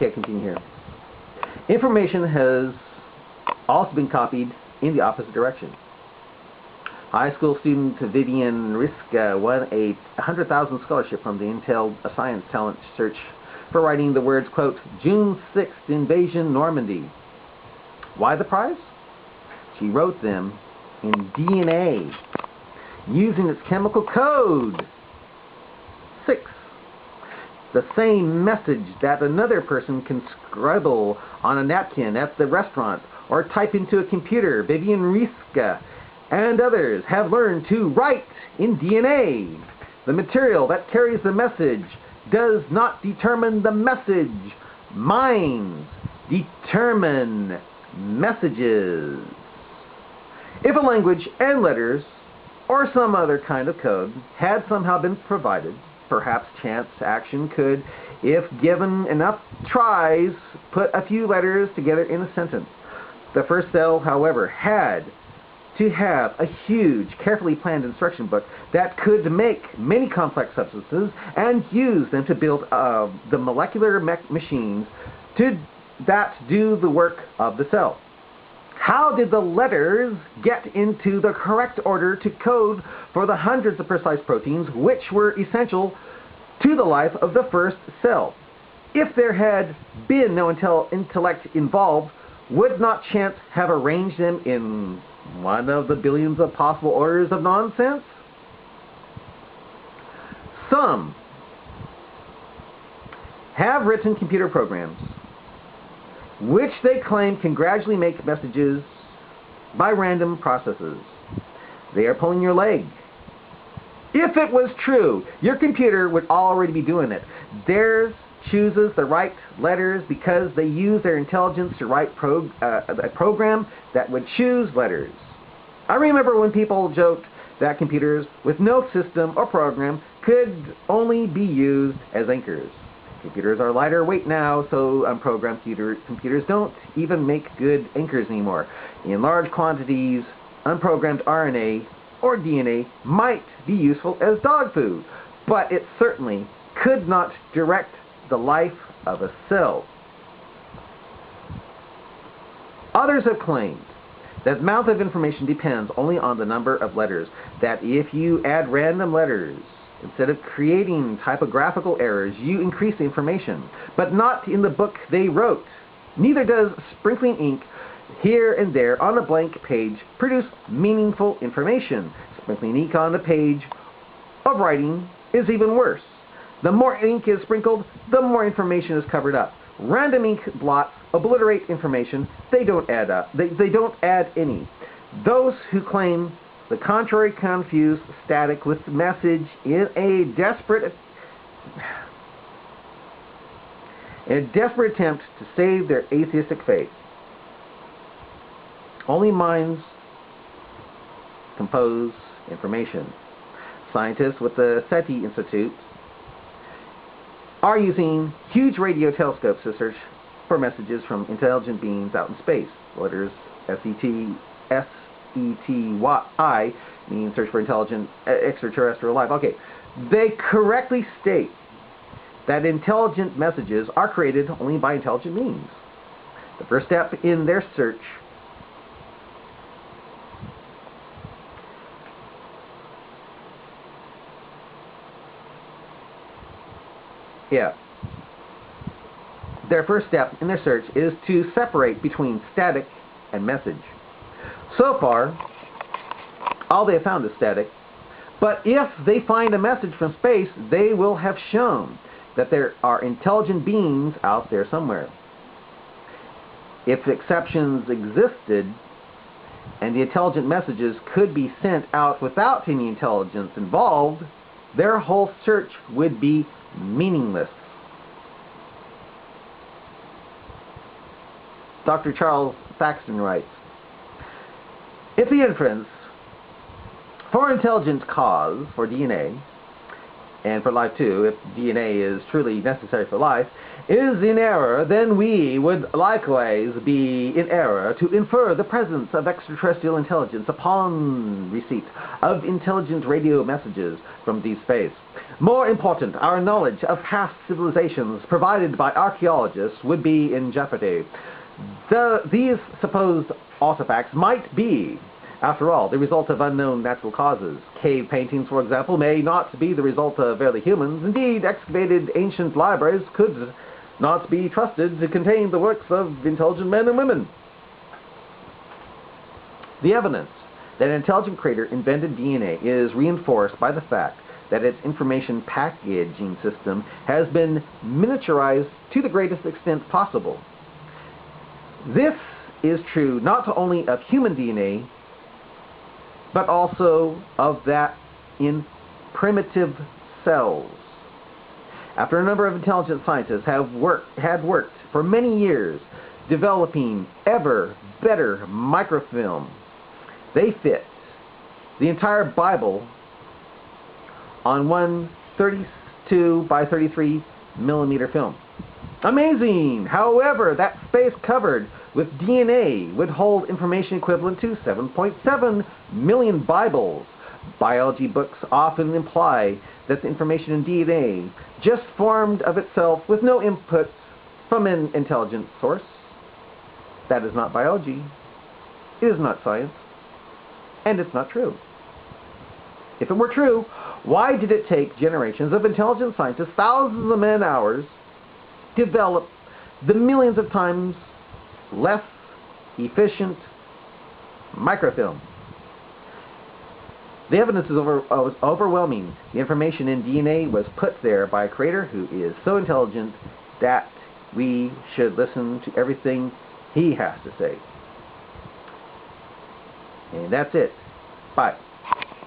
Okay, continue here. Information has also been copied in the opposite direction. High school student Vivian Riska won a $100,000 scholarship from the Intel Science Talent Search for writing the words, quote, June 6th Invasion Normandy. Why the prize? She wrote them in DNA using its chemical code. 6. The same message that another person can scribble on a napkin at the restaurant or type into a computer. Vivian Riska and others have learned to write in DNA. The material that carries the message does not determine the message. Minds determine messages. If a language and letters or some other kind of code had somehow been provided, perhaps chance action could, if given enough tries, put a few letters together in a sentence. The first cell, however, had to have a huge, carefully planned instruction book that could make many complex substances and use them to build the molecular machines that do the work of the cell. How did the letters get into the correct order to code for the hundreds of precise proteins which were essential to the life of the first cell? If there had been no intellect involved, would not chance have arranged them in one of the billions of possible orders of nonsense? Some have written computer programs which they claim can gradually make messages by random processes. They are pulling your leg. If it was true, your computer would already be doing it. Theirs chooses the right letters because they use their intelligence to write a program that would choose letters. I remember when people joked that computers with no system or program could only be used as anchors. Computers are lighter weight now, so unprogrammed computers don't even make good anchors anymore. In large quantities, unprogrammed RNA or DNA might be useful as dog food, but it certainly could not direct the life of a cell. Others have claimed that the amount of information depends only on the number of letters, that if you add random letters, instead of creating typographical errors, you increase the information, but not in the book they wrote. Neither does sprinkling ink here and there on a blank page produce meaningful information. Sprinkling ink on a page of writing is even worse. The more ink is sprinkled, the more information is covered up. Random ink blots obliterate information. They don't add up. They don't add any. Those who claim the contrary confuse static with message in a desperate attempt to save their atheistic faith. Only minds compose information. Scientists with the SETI Institute are using huge radio telescopes to search for messages from intelligent beings out in space. Letters SETI means search for intelligent extraterrestrial life. Okay, they correctly state that intelligent messages are created only by intelligent beings. The first step in their search is to separate between static and message. So far, all they have found is static, but if they find a message from space, they will have shown that there are intelligent beings out there somewhere. If exceptions existed, and the intelligent messages could be sent out without any intelligence involved, their whole search would be meaningless. Dr. Charles Saxton writes, if the inference for intelligence cause for DNA, and for life too, if DNA is truly necessary for life, is in error, then we would likewise be in error to infer the presence of extraterrestrial intelligence upon receipt of intelligent radio messages from deep space. More important, our knowledge of past civilizations provided by archaeologists would be in jeopardy. These supposed artifacts might be, after all, the result of unknown natural causes. Cave paintings, for example, may not be the result of early humans. Indeed, excavated ancient libraries could not be trusted to contain the works of intelligent men and women. The evidence that an intelligent creator invented DNA is reinforced by the fact that its information packaging system has been miniaturized to the greatest extent possible. This is true not only of human DNA, but also of that in primitive cells. After a number of intelligent scientists had worked for many years developing ever better microfilm, they fit the entire Bible on one 32 by 33 millimeter film. Amazing! However, that space covered with DNA would hold information equivalent to 7.7 million Bibles. Biology books often imply that the information in DNA just formed of itself with no input from an intelligent source. That is not biology. It is not science. And it's not true. If it were true, why did it take generations of intelligent scientists, thousands of man-hours, develop the millions of times less efficient microfilm? The evidence is overwhelming. The information in DNA was put there by a creator who is so intelligent that we should listen to everything he has to say. And that's it. Bye.